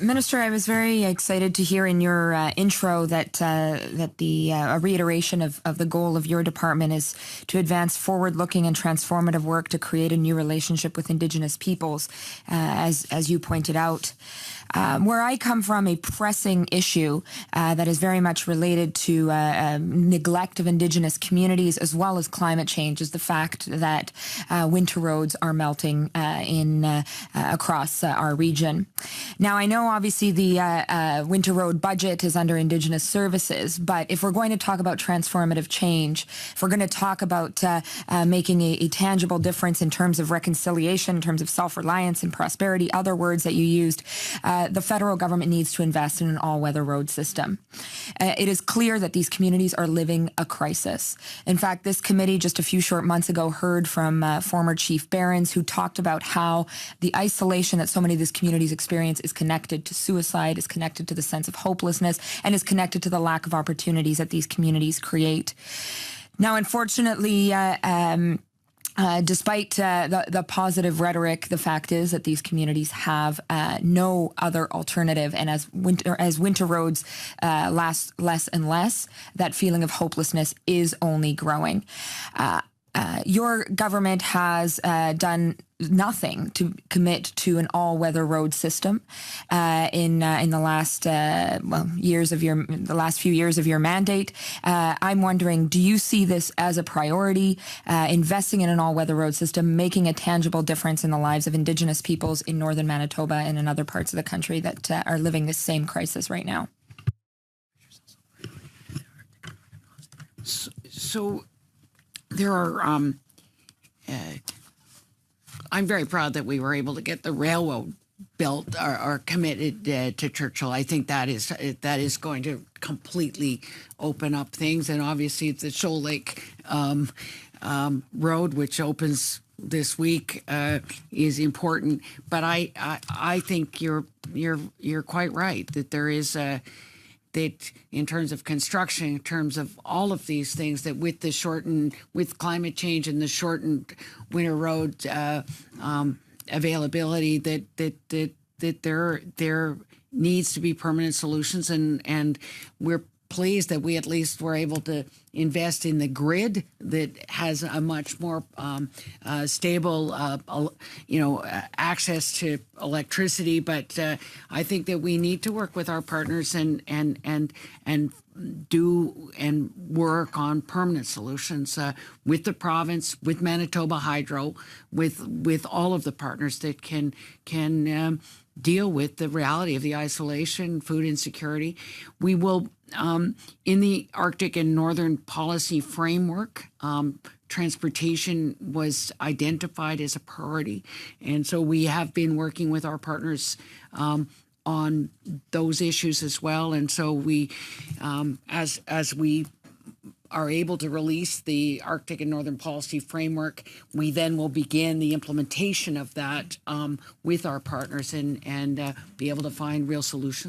Minister, I was very excited to hear in your intro that the reiteration of the goal of your department is to advance forward-looking and transformative work to create a new relationship with Indigenous peoples, as you pointed out. Where I come from, a pressing issue that is very much related to neglect of Indigenous communities as well as climate change is the fact that winter roads are melting across our region. Now, I know obviously the winter road budget is under Indigenous services, but if we're going to talk about transformative change, if we're going to talk about making a tangible difference in terms of reconciliation, in terms of self-reliance and prosperity, other words that you used, the federal government needs to invest in an all-weather road system. It is clear that these communities are living a crisis. In fact, this committee just a few short months ago heard from former Chief Barons who talked about how the isolation that so many of these communities experience is connected to suicide, is connected to the sense of hopelessness, and is connected to the lack of opportunities that these communities create. Now, unfortunately, despite the positive rhetoric, the fact is that these communities have no other alternative, and as winter roads last less and less, that feeling of hopelessness is only growing. Your government has done nothing to commit to an all-weather road system in the last few years of your mandate. I'm wondering, do you see this as a priority, investing in an all-weather road system, making a tangible difference in the lives of Indigenous peoples in northern Manitoba and in other parts of the country that are living this same crisis right now? So there are, I'm very proud that we were able to get the railroad built or committed to Churchill. I think that is going to completely open up things. And obviously the Shoal Lake road, which opens this week, is important. But I think you're quite right that there is that in terms of construction, in terms of all of these things, that with climate change and the shortened winter road availability, that there needs to be permanent solutions, and we're pleased that we at least were able to invest in the grid that has a much more stable, access to electricity. But I think that we need to work with our partners and work on permanent solutions with the province, with Manitoba Hydro, with all of the partners that can deal with the reality of the isolation, food insecurity. We will, in the Arctic and Northern Policy Framework, transportation was identified as a priority. And so we have been working with our partners on those issues as well. And so we, as we are able to release the Arctic and Northern Policy Framework, we then will begin the implementation of that with our partners and be able to find real solutions.